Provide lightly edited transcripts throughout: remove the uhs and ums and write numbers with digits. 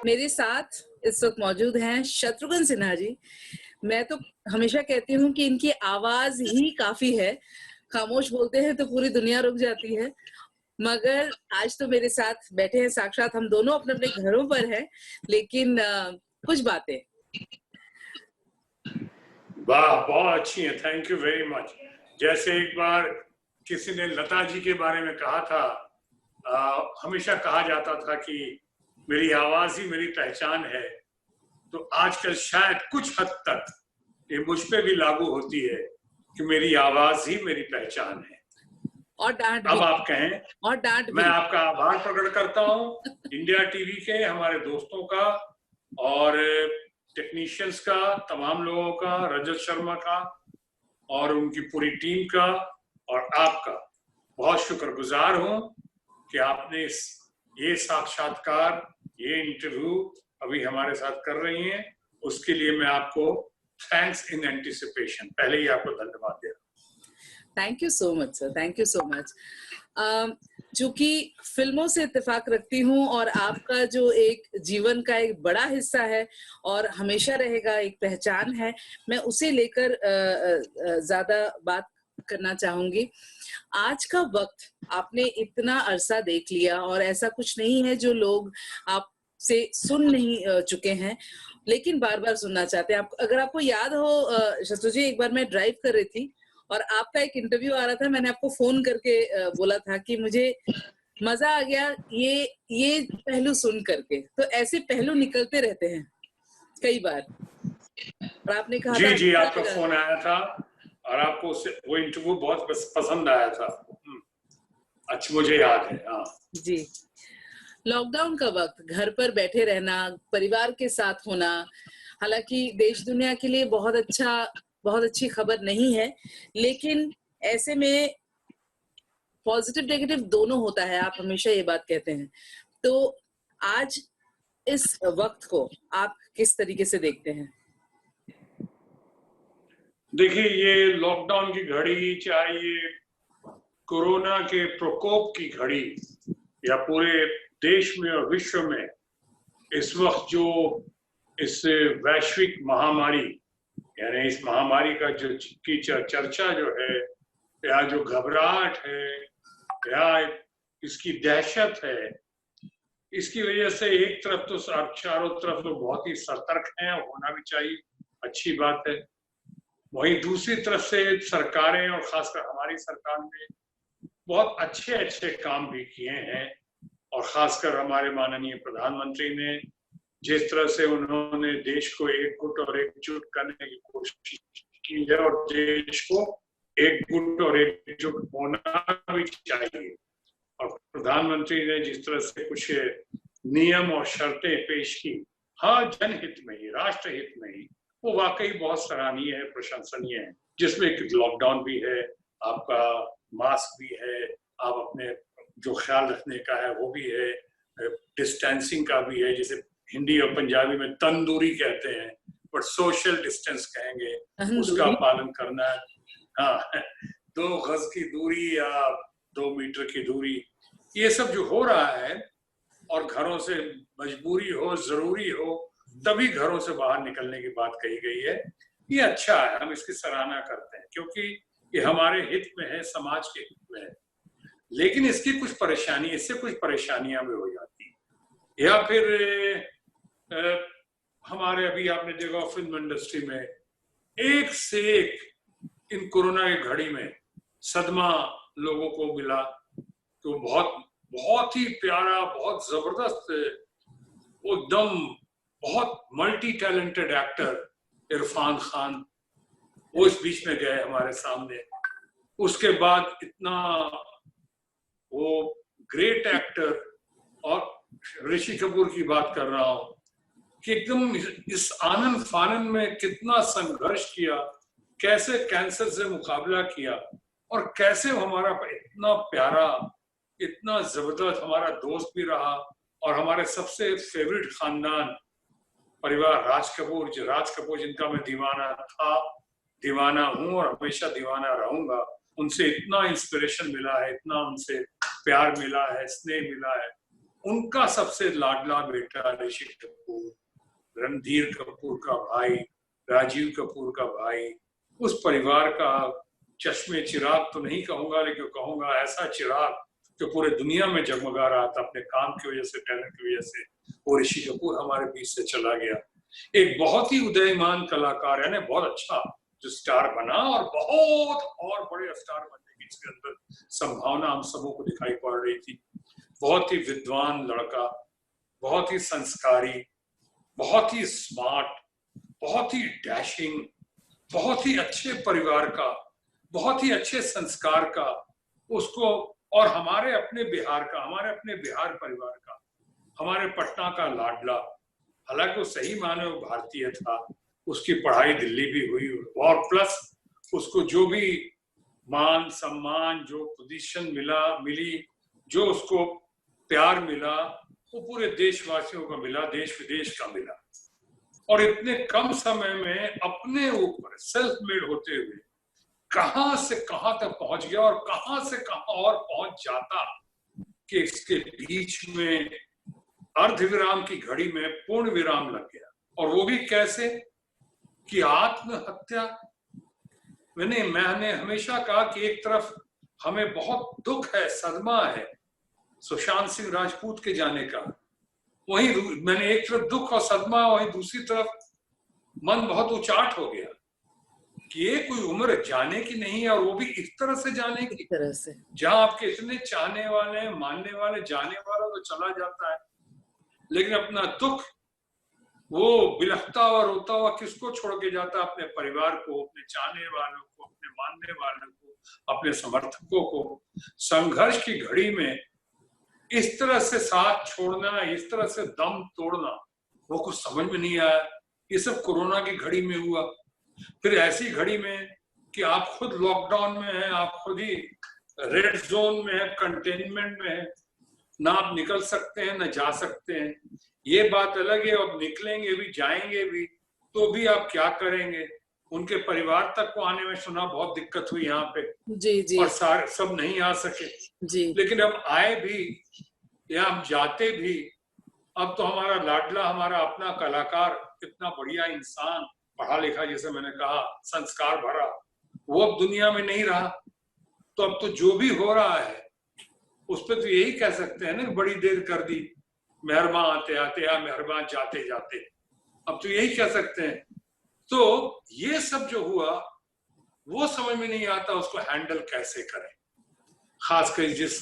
मेरे साथ इस वक्त मौजूद हैं शत्रुघ्न सिन्हा जी। मैं तो हमेशा कहती हूँ कि इनकी आवाज ही काफी है, खामोश बोलते हैं तो पूरी दुनिया रुक जाती है। मगर आज तो मेरे साथ बैठे हैं, साक्षात हम दोनों अपने अपने घरों पर हैं, लेकिन कुछ बातें। वाह, बहुत अच्छी है, थैंक यू वेरी मच। जैसे एक बार किसी ने लता जी के बारे में कहा था, हमेशा कहा जाता था कि मेरी आवाज ही मेरी पहचान है, तो आजकल शायद कुछ हद तक ये मुझ पे भी लागू होती है कि मेरी आवाज ही मेरी पहचान है। और डांट अब भी। आप कहें, और डांट मैं भी। आपका आभार प्रकट करता हूँ इंडिया टीवी के हमारे दोस्तों का और टेक्नीशियंस का, तमाम लोगों का, रजत शर्मा का और उनकी पूरी टीम का और आपका बहुत शुक्रगुजार हूं कि आपने ये साक्षात्कार, ये इंटरव्यू अभी हमारे साथ कर रही हैं। उसके लिए मैं आपको थैंक्स इन एंटिसिपेशन पहले ही आपको धन्यवाद दे रहा हूं। Thank you so much sir, thank you so much. चूंकि फिल्मों से इत्तेफाक रखती हूँ और आपका जो एक जीवन का एक बड़ा हिस्सा है और हमेशा रहेगा, एक पहचान है, मैं उसे लेकर ज्यादा बात करना चाहूंगी। आज का वक्त आपने इतना अरसा देख लिया और ऐसा कुछ नहीं है जो लोग आपसे सुन नहीं चुके हैं, लेकिन बार बार सुनना चाहते हैं। अगर आपको याद हो शत्रु जी, एक बार मैं ड्राइव कर रही थी और आपका एक इंटरव्यू आ रहा था, मैंने आपको फोन करके बोला था कि मुझे मजा आ गया ये पहलू सुन करके। तो ऐसे पहलू निकलते रहते हैं कई बार, और आपने कहा था जी, आपका फोन आया था और आपको वो इंटरव्यू बहुत पसंद आया था। अच्छा, मुझे याद है। हाँ जी। लॉकडाउन का वक्त, घर पर बैठे रहना, परिवार के साथ होना, हालांकि देश दुनिया के लिए बहुत अच्छी खबर नहीं है, लेकिन ऐसे में पॉजिटिव नेगेटिव दोनों होता है, आप हमेशा ये बात कहते हैं। तो आज इस वक्त को आप किस तरीके से देखते हैं? देखिए, ये लॉकडाउन की घड़ी, चाहे ये कोरोना के प्रकोप की घड़ी या पूरे देश में और विश्व में इस वक्त जो इस वैश्विक महामारी, यानी इस महामारी का जो की चर्चा जो है, या जो घबराहट है, या इसकी दहशत है, इसकी वजह से एक तरफ तो चारों तरफ तो बहुत ही सतर्क हैं, होना भी चाहिए, अच्छी बात है। वहीं दूसरी तरफ से सरकारें और खासकर हमारी सरकार ने बहुत अच्छे काम भी किए हैं, और खासकर हमारे माननीय प्रधानमंत्री ने जिस तरह से उन्होंने देश को एकजुट और एकजुट करने की कोशिश की है, और देश को एकजुट और एकजुट होना भी चाहिए, और प्रधानमंत्री ने जिस तरह से कुछ नियम और शर्तें पेश की, हाँ, जनहित में ही, राष्ट्र हित में ही, वो वाकई बहुत सराहनीय है, प्रशंसनीय है। जिसमें लॉकडाउन भी है, आपका मास्क भी है, आप अपने जो ख्याल रखने का है वो भी है, डिस्टेंसिंग का भी है, जिसे हिंदी और पंजाबी में तंदूरी कहते हैं, बट सोशल डिस्टेंस कहेंगे, उसका पालन करना है। हाँ, 2 गज की दूरी या 2 मीटर की दूरी, ये सब जो हो रहा है, और घरों से मजबूरी हो, जरूरी हो, तभी घरों से बाहर निकलने की बात कही गई है, ये अच्छा है, हम इसकी सराहना करते हैं, क्योंकि ये हमारे हित में है, समाज के हित में है। लेकिन इससे कुछ परेशानियां भी हो जाती हैं, या फिर हमारे अभी आपने देखा फिल्म इंडस्ट्री में एक से एक इन कोरोना की घड़ी में सदमा लोगों को मिला। तो बहुत ही प्यारा, बहुत जबरदस्त, एकदम बहुत multi talented actor Irfan Khan, वो इस बीच में गए हमारे सामने। उसके बाद इतना वो ग्रेट एक्टर, और ऋषि कपूर की बात कर रहा हूं, कि एकदम इस आनंद फानन में कितना संघर्ष किया, कैसे कैंसर से मुकाबला किया, और कैसे हमारा इतना प्यारा, इतना जबरदस्त हमारा दोस्त भी रहा, और हमारे सबसे फेवरेट खानदान परिवार राज कपूर जिनका मैं दीवाना था, दीवाना हूं और हमेशा दीवाना रहूंगा, उनसे इतना इंस्पिरेशन मिला है, इतना उनसे प्यार मिला है, स्नेह मिला है, उनका सबसे लाडला बेटा ऋषि कपूर, रणधीर कपूर का भाई, राजीव कपूर का भाई, उस परिवार का चश्मे चिराग तो नहीं कहूंगा, लेकिन कहूंगा ऐसा चिराग जो पूरे दुनिया में जगमगा रहा था अपने काम की वजह से, टैलेंट की वजह से, वो ऋषि कपूर हमारे बीच से चला गया। एक बहुत ही उदयमान कलाकार है ना, बहुत अच्छा जो स्टार बना, और बहुत और बड़े स्टार बनने की इसके अंदर संभावना हम सबों को दिखाई पड़ रही थी। बहुत ही विद्वान लड़का, बहुत ही संस्कारी, बहुत ही स्मार्ट, बहुत ही डैशिंग, बहुत ही अच्छे परिवार का, बहुत ही अच्छे संस्कार का, उसको, और हमारे अपने बिहार का, हमारे अपने बिहार परिवार का, हमारे पटना का लाडला। हालांकि वो सही माने वो भारतीय था, उसकी पढ़ाई दिल्ली भी हुई, और प्लस उसको जो भी मान सम्मान, जो पोजीशन मिली, जो उसको प्यार मिला, वो पूरे देशवासियों को मिला, देश विदेश का मिला। और इतने कम समय में अपने ऊपर सेल्फ मेड होते हुए कहां से कहां तक पहुंच गया, और कहां से कहां और पहुंच जाता कि इसके बीच में अर्धविराम की घड़ी में पूर्ण विराम लग गया। और वो भी कैसे कि आत्महत्या। मैंने हमेशा कहा कि एक तरफ हमें बहुत दुख है, सदमा है सुशांत सिंह राजपूत के जाने का, वहीं मैंने एक तरफ दुख और सदमा, वहीं दूसरी तरफ मन बहुत उचाट हो गया कि ये कोई उम्र जाने की नहीं है, और वो भी इस तरह से जाने की, तरह से जहां आपके इतने चाहने वाले, मानने वाले, जाने वाला तो चला जाता है, लेकिन अपना दुख वो बिलखता हुआ, रोता हुआ किसको छोड़ के जाता? अपने परिवार को, अपने चाहने वालों को, अपने मानने वालों को, अपने समर्थकों को। संघर्ष की घड़ी में इस तरह से साथ छोड़ना, इस तरह से दम तोड़ना, वो कुछ समझ में नहीं आया। ये सब कोरोना की घड़ी में हुआ। फिर ऐसी घड़ी में कि आप खुद लॉकडाउन में हैं, आप खुद ही रेड जोन में है, कंटेनमेंट में है, ना आप निकल सकते हैं ना जा सकते हैं। ये बात अलग है, अब निकलेंगे भी, जाएंगे भी, तो भी आप क्या करेंगे? उनके परिवार तक को आने में सुना बहुत दिक्कत हुई यहाँ पे, जी और सारे सब नहीं आ सके जी। लेकिन अब आए भी या हम जाते भी, अब तो हमारा लाडला, हमारा अपना कलाकार, इतना बढ़िया इंसान, पढ़ा लिखा, जैसे मैंने कहा, संस्कार भरा, वो अब दुनिया में नहीं रहा। तो अब तो जो भी हो रहा है उस पर तो यही कह सकते हैं ना, बड़ी देर कर दी, मेहरबान आते आते या मेहरबान जाते जाते, अब तो यही कह सकते हैं। तो ये सब जो हुआ वो समझ में नहीं आता उसको हैंडल कैसे करें, खासकर जिस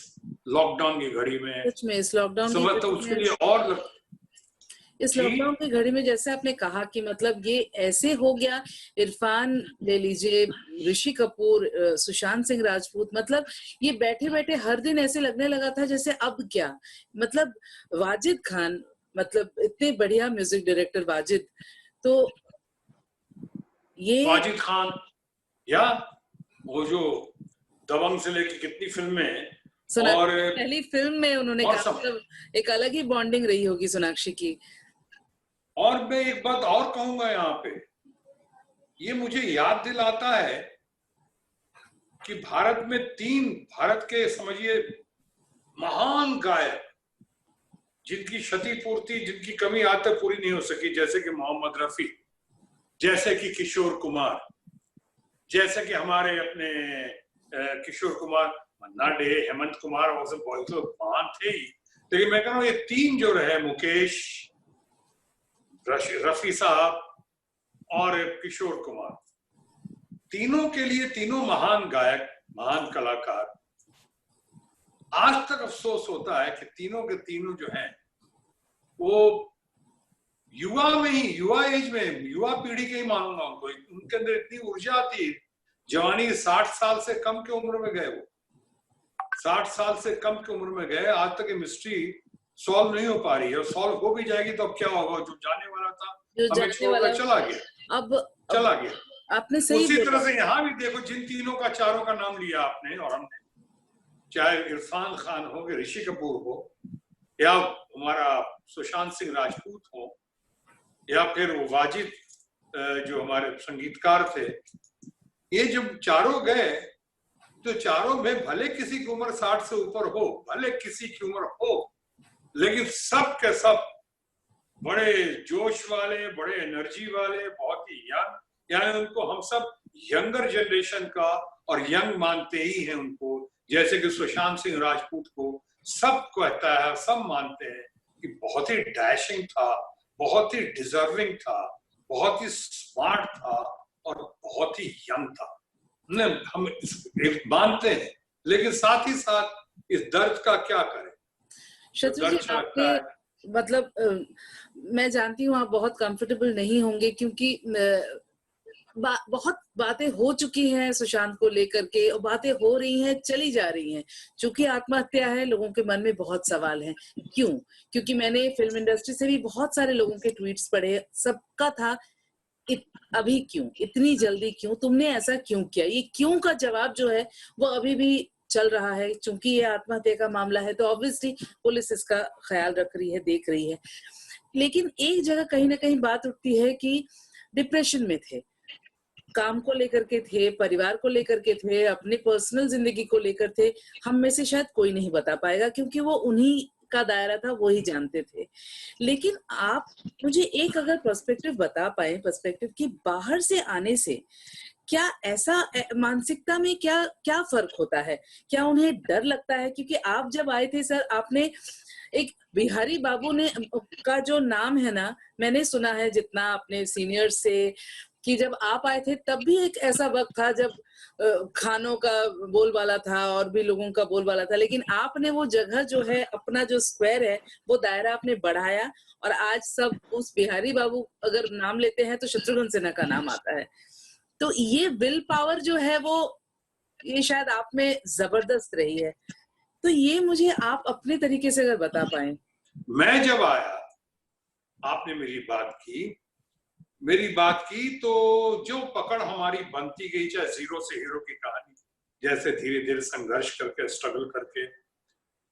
लॉकडाउन की घड़ी में। सच में इस लॉकडाउन समझ तो उसके लिए और इस लॉकडाउन की घड़ी में जैसे आपने कहा कि मतलब ये ऐसे हो गया, इरफान ले लीजिए, ऋषि कपूर, सुशांत सिंह राजपूत, मतलब ये बैठे बैठे हर दिन ऐसे लगने लगा था जैसे अब क्या, मतलब वाजिद खान, मतलब इतने बढ़िया म्यूजिक डायरेक्टर वाजिद, तो ये वाजिद खान, या वो जो दबंग से लेके कितनी फिल्में, और पहली फिल्म में उन्होंने कहा, मतलब एक अलग ही बॉन्डिंग रही होगी सोनाक्षी की। और मैं एक बात और कहूंगा यहाँ पे, ये मुझे याद दिलाता है कि भारत में भारत के समझिए महान गायक, जिनकी क्षतिपूर्ति, जिनकी कमी आज तक पूरी नहीं हो सकी, जैसे कि मोहम्मद रफी, जैसे कि किशोर कुमार, जैसे कि हमारे अपने किशोर कुमार, मन्ना डे, हेमंत कुमार, और सब बहुत तो महान थे ही, लेकिन मैं कह रहा हूँ ये तीन जो रहे, मुकेश, रफी साहब और किशोर कुमार, तीनों के लिए, तीनों महान गायक, महान कलाकार, आज तक अफसोस होता है कि तीनों के तीनों जो हैं वो युवा में ही, युवा एज में, युवा पीढ़ी के ही मानूंगा उनको, उनके अंदर इतनी ऊर्जा थी। जवानी 60 साल से कम की उम्र में गए, वो 60 साल से कम की उम्र में गए। आज तक ये मिस्ट्री सॉल्व नहीं हो पा रही है, और सॉल्व हो भी जाएगी तो अब क्या होगा? जो जाने वाला था हमें छोड़कर चला गया, अब चला गया। आपने सही उसी तरह से यहाँ भी देखो, जिन तीनों का, चारों का नाम लिया आपने और हमने, चाहे इरफान खान हो, ऋषि कपूर हो, या हमारा सुशांत सिंह राजपूत हो, या फिर वो वाजिद जो हमारे संगीतकार थे, ये जब चारों गए तो चारों में भले किसी की उम्र 60 से ऊपर हो, भले किसी की उम्र हो, लेकिन सब के सब बड़े जोश वाले, बड़े एनर्जी वाले, बहुत ही यंग, यानी उनको हम सब यंगर जनरेशन का और यंग मानते ही हैं उनको। जैसे कि सुशांत सिंह राजपूत को सब कहता है, सब मानते हैं कि बहुत ही डैशिंग था, बहुत ही डिजर्विंग था, बहुत ही स्मार्ट था और बहुत ही यंग था। हम मानते हैं, लेकिन साथ ही साथ इस दर्द का क्या करें। शत्रु जी, आपके मतलब मैं जानती हूँ आप बहुत कंफर्टेबल नहीं होंगे, क्योंकि बहुत बातें हो चुकी हैं सुशांत को लेकर के, और बातें हो रही हैं, चली जा रही हैं। चूंकि आत्महत्या है, लोगों के मन में बहुत सवाल हैं। क्यों? क्योंकि मैंने फिल्म इंडस्ट्री से भी बहुत सारे लोगों के ट्वीट्स पढ़े, सबका था अभी क्यों, इतनी जल्दी क्यों, तुमने ऐसा क्यों किया। ये क्यों का जवाब जो है वो अभी भी चल रहा है। चूंकि ये आत्महत्या का मामला है तो ऑब्वियसली पुलिस इसका ख्याल रख रही है, देख रही है। लेकिन एक जगह कहीं ना कहीं बात उठती है कि डिप्रेशन में थे, काम को लेकर के थे, परिवार को लेकर के थे, अपनी पर्सनल जिंदगी को लेकर थे। हम में से शायद कोई नहीं बता पाएगा, क्योंकि वो उन्हीं का दायरा था, वो ही जानते थे। लेकिन आप मुझे एक अगर पर्सपेक्टिव बता पाए, पर्सपेक्टिव की बाहर से आने से क्या ऐसा मानसिकता में क्या क्या फर्क होता है? क्या उन्हें डर लगता है? क्योंकि आप जब आए थे सर, आपने एक बिहारी बाबू ने का जो नाम है ना, मैंने सुना है जितना अपने सीनियर से, कि जब आप आए थे तब भी एक ऐसा वक्त था जब खानों का बोलबाला था और भी लोगों का बोलबाला था, लेकिन आपने वो जगह जो है, अपना जो स्क्वायर है, वो दायरा आपने बढ़ाया, और आज सब उस बिहारी बाबू अगर नाम लेते हैं तो शत्रुघ्न सिन्हा का नाम आता है। तो ये विल पावर जो है वो, ये शायद आप में जबरदस्त रही है। तो ये मुझे आप अपने तरीके से अगर बता पाए। मैं जब आया, आपने मेरी बात की तो जो पकड़ हमारी बनती गई, चाहे जीरो से हीरो की कहानी, जैसे धीरे धीरे संघर्ष करके, स्ट्रगल करके,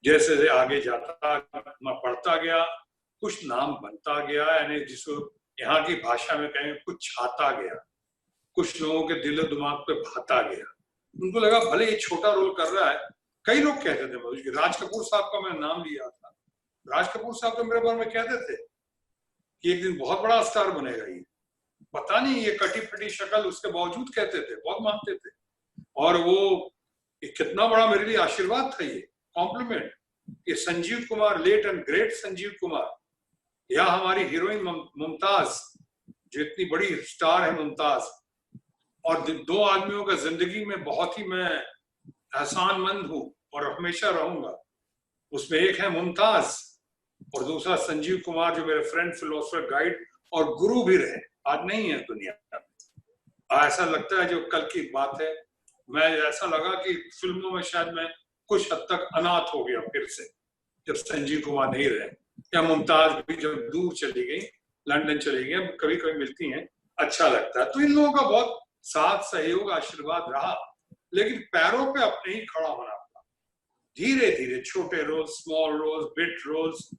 जैसे आगे जाता मैं पढ़ता गया, कुछ नाम बनता गया, यानी जिसको यहाँ की भाषा में कहेंगे कुछ छाता गया, कुछ लोगों के दिल दिमाग पे भाता गया। उनको लगा भले ये छोटा रोल कर रहा है। कई लोग कहते थे, मुझे राज कपूर साहब का मैं नाम लिया था, राज कपूर साहब तो मेरे बारे में कहते थे कि एक दिन बहुत बड़ा स्टार बनेगा ये। पता नहीं, ये कटी फटी शक्ल, उसके बावजूद कहते थे, बहुत मानते थे। और वो कितना बड़ा मेरे लिए आशीर्वाद था, ये कॉम्प्लीमेंट। ये Sanjeev Kumar, late and great Sanjeev Kumar, या हमारी हीरोइन मुमताज, जो इतनी बड़ी स्टार है मुमताज, और दो आदमियों का जिंदगी में बहुत ही मैं एहसानमंद हूं और हमेशा रहूंगा। उसमें एक है मुमताज और दूसरा संजीव कुमार, जो मेरे फ्रेंड, फिलोसफर, गाइड और गुरु भी रहे, आज नहीं है दुनिया में। ऐसा लगता है जो कल की बात है, मैं ऐसा लगा कि फिल्मों में शायद मैं कुछ हद तक अनाथ हो गया फिर से, जब संजीव कुमार नहीं रहे, या मुमताज भी जब दूर चली गई, लंदन चली गई, कभी कभी मिलती हैं, अच्छा लगता है। तो इन लोगों का बहुत साथ, सहयोग, आशीर्वाद रहा, लेकिन पैरों पे अपने ही खड़ा होना पड़ा। धीरे धीरे छोटे roles, small roles, bit roles,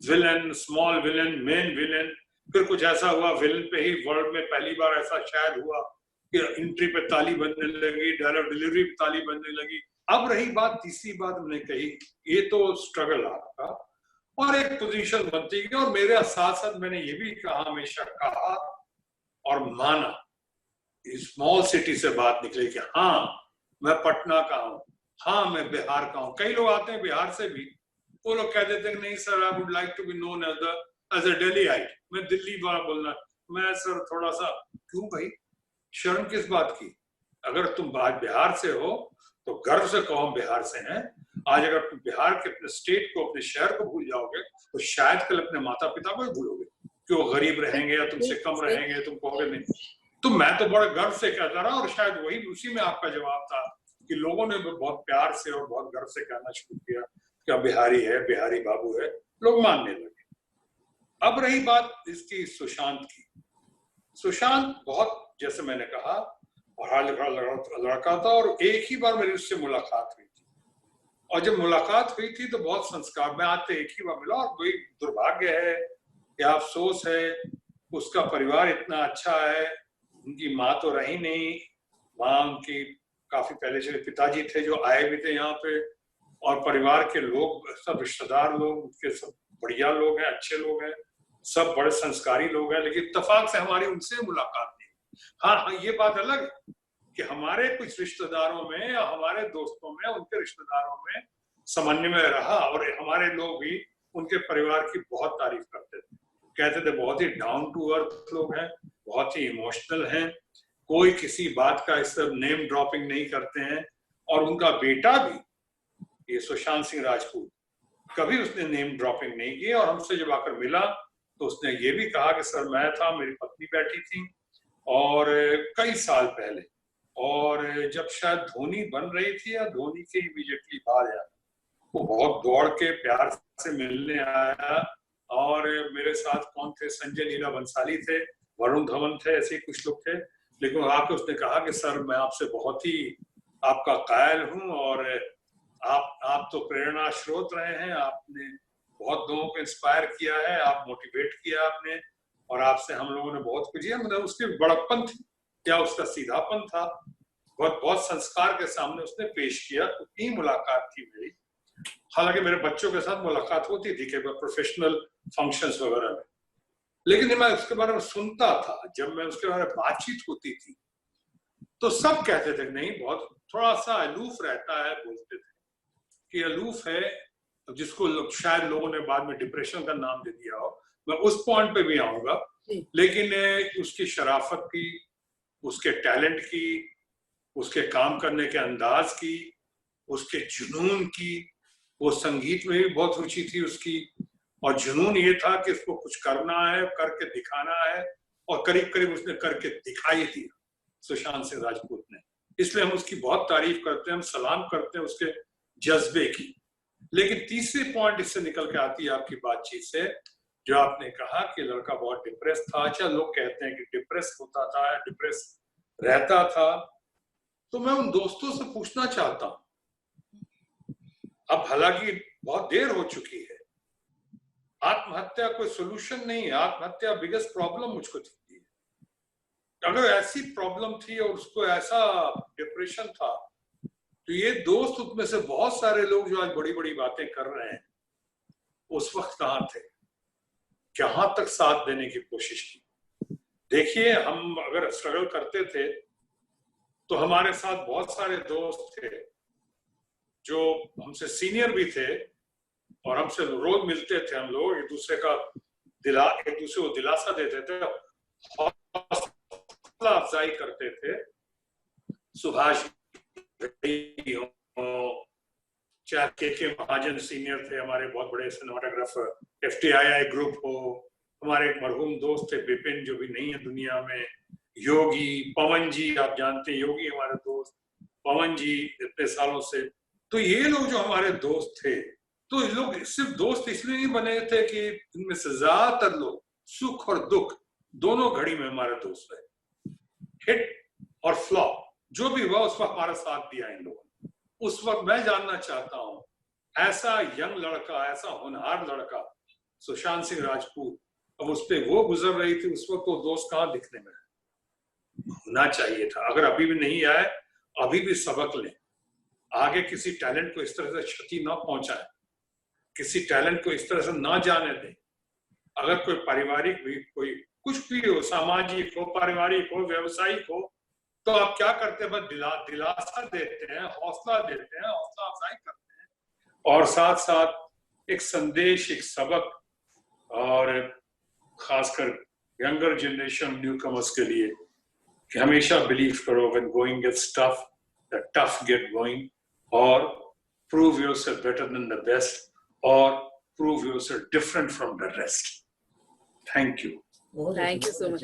villain, small villain, main villain, फिर कुछ ऐसा हुआ विलन पे ही वर्ल्ड में पहली बार ऐसा शायद हुआ कि एंट्री पे ताली बजने लगी, डायलॉग डिलीवरी पे ताली बजने लगी। अब रही बात, तीसरी बात हमने कही, ये तो स्ट्रगल आपका, और एक पोजीशन बनती गई। और मेरे साथ साथ मैंने ये भी कहा, हमेशा कहा और माना, स्मॉल सिटी से बात निकली कि हाँ मैं पटना का हूँ, हाँ मैं बिहार का हूँ। कई लोग आते हैं बिहार से भी, वो लोग कह देते हैं नहीं sir, I would like to be known as a Delhiite, मैं दिल्ली वाला बोलना। मैं सर थोड़ा सा, क्यों भाई, शर्म किस बात की? अगर तुम आज बिहार से हो तो गर्व से कहो हम बिहार से हैं। आज अगर तुम बिहार के अपने स्टेट को, अपने शहर को भूल जाओगे तो शायद कल अपने माता पिता को ही भूलोगे कि वो गरीब रहेंगे या तुमसे कम रहेंगे, तुम कहोगे नहीं। तो मैं तो बड़े गर्व से कहता रहा, और शायद वही उसी में आपका जवाब था कि लोगों ने बहुत प्यार से और बहुत गर्व से कहना शुरू किया कि बिहारी है, बिहारी बाबू है, लोग मानने लगे। अब रही बात इसकी सुशांत की। सुशांत बहुत, जैसे मैंने कहा, पढ़ा लिखा लड़का था, और एक ही बार मेरी उससे मुलाकात हुई थी, और जब मुलाकात हुई थी तो बहुत संस्कार, मैं आज तो एक ही बार मिला, और कोई दुर्भाग्य है या अफसोस है, उसका परिवार इतना अच्छा है, उनकी माँ तो रही नहीं, माँ उनकी काफी पहले से, पिताजी थे जो आए भी थे यहाँ पे, और परिवार के लोग सब रिश्तेदार लोग उनके सब बढ़िया लोग हैं, अच्छे लोग हैं, सब बड़े संस्कारी लोग हैं, लेकिन इत्तेफाक से हमारी उनसे मुलाकात नहीं। हाँ, ये बात अलग है कि हमारे कुछ रिश्तेदारों में या हमारे दोस्तों में, उनके रिश्तेदारों में समन्वय रहा और हमारे लोग भी उनके परिवार की बहुत तारीफ करते थे, कहते थे बहुत ही डाउन टू अर्थ लोग हैं, बहुत ही इमोशनल हैं, कोई किसी बात का इस तरह नेम ड्रॉपिंग नहीं करते हैं। और उनका बेटा भी, ये सुशांत सिंह राजपूत, कभी उसने नेम ड्रॉपिंग नहीं की। और हमसे जब आकर मिला तो उसने ये भी कहा कि सर मैं था, मेरी पत्नी बैठी थी और कई साल पहले, और जब शायद धोनी बन रही थी या धोनी के इमीडिएटली बाद आया, वो बहुत दौड़ के प्यार से मिलने आया। और मेरे साथ कौन थे, संजय लीला बंसाली थे, वरुण धवन थे, ऐसे कुछ लोग थे। लेकिन आके उसने कहा कि सर मैं आपसे बहुत ही आपका कायल हूँ और आप तो प्रेरणा स्रोत रहे हैं, आपने बहुत लोगों को इंस्पायर किया है, आप मोटिवेट किया आपने, और आपसे हम लोगों ने बहुत कुछ किया। मतलब उसकी बड़प्पन थी क्या, उसका सीधापन था, बहुत संस्कार के सामने उसने पेश किया। तो इतनी मुलाकात थी मेरी। हालांकि मेरे बच्चों के साथ मुलाकात होती थी कि प्रोफेशनल फंक्शंस वगैरह में, लेकिन मैं उसके बारे में सुनता था, जब मैं उसके बारे में बातचीत होती थी तो सब कहते थे नहीं बहुत थोड़ा सा अलूफ रहता है, बोलते थे कि अलूफ है, जिसको शायद लोगों ने बाद में डिप्रेशन का नाम दे दिया हो। मैं उस पॉइंट पे भी आऊंगा, लेकिन उसकी शराफत की, उसके टैलेंट की, उसके काम करने के अंदाज की, उसके जुनून की, वो संगीत में भी बहुत रुचि थी उसकी, और जुनून ये था कि उसको कुछ करना है, करके दिखाना है, और करीब करीब उसने करके दिखाई दिया सुशांत सिंह राजपूत ने। इसलिए हम उसकी बहुत तारीफ करते हैं, हम सलाम करते हैं उसके जज्बे की। लेकिन तीसरी पॉइंट इससे निकल के आती है आपकी बातचीत से, जो आपने कहा कि लड़का बहुत डिप्रेस था। अच्छा, लोग कहते हैं कि डिप्रेस होता था, डिप्रेस रहता था, तो मैं उन दोस्तों से पूछना चाहता हूं, अब हालांकि बहुत देर हो चुकी है, आत्महत्या कोई सोल्यूशन नहीं है, आत्महत्या बिगेस्ट प्रॉब्लम मुझको दिखती है। अगर ऐसी प्रॉब्लम थी और उसको ऐसा डिप्रेशन था, तो ये दोस्त उसमें से बहुत सारे लोग जो आज बड़ी बड़ी बातें कर रहे हैं, उस वक्त कहाँ थे, कहां तक साथ देने की कोशिश की। देखिए, हम अगर स्ट्रगल करते थे तो हमारे साथ बहुत सारे दोस्त थे जो हमसे सीनियर भी थे और हमसे रोज मिलते थे। हम लोग एक दूसरे को दिलासा देते थे, हौसला अफजाई करते थे। सुभाष चाहे के महाजन सीनियर थे, हमारे बहुत बड़े सिनेमाटोग्राफर, FTII ग्रुप हो, हमारे एक मरहूम दोस्त थे विपिन, जो भी नहीं है दुनिया में, योगी, पवन जी, आप जानते हैं योगी हमारे दोस्त, पवन जी इतने सालों से। तो ये लोग जो हमारे दोस्त थे, तो ये लोग सिर्फ दोस्त इसलिए नहीं बने थे कि इनमें से ज्यादातर लोग सुख और दुख दोनों घड़ी में हमारे दोस्त रहे। हिट और फ्लॉप जो भी हुआ उस वक्त हमारा साथ दिया इन लोगों ने। उस वक्त मैं जानना चाहता हूं, ऐसा यंग लड़का, ऐसा होनहार लड़का सुशांत सिंह राजपूत, अब उस पर वो गुजर रही थी, उस वक्त वो दोस्त कहाँ दिखने में होना चाहिए था। अगर अभी भी नहीं आए, अभी भी सबक लें, आगे किसी टैलेंट को इस तरह से क्षति ना पहुंचाए, किसी टैलेंट को इस तरह से ना जाने दें। अगर कोई पारिवारिक भी, कोई कुछ भी हो, सामाजिक हो, पारिवारिक हो, व्यवसायिक हो, तो आप क्या करते हैं, बस दिलासा देते हैं, हौसला देते हैं, हौसला अफजाई करते हैं, और साथ साथ एक संदेश, एक सबक, और खासकर यंगर जनरेशन न्यू कमर्स के लिए कि हमेशा बिलीव करो, when going gets tough, the tough get going, और prove yourself better than the best, और prove yourself different from the rest. Thank you. Thank you so much.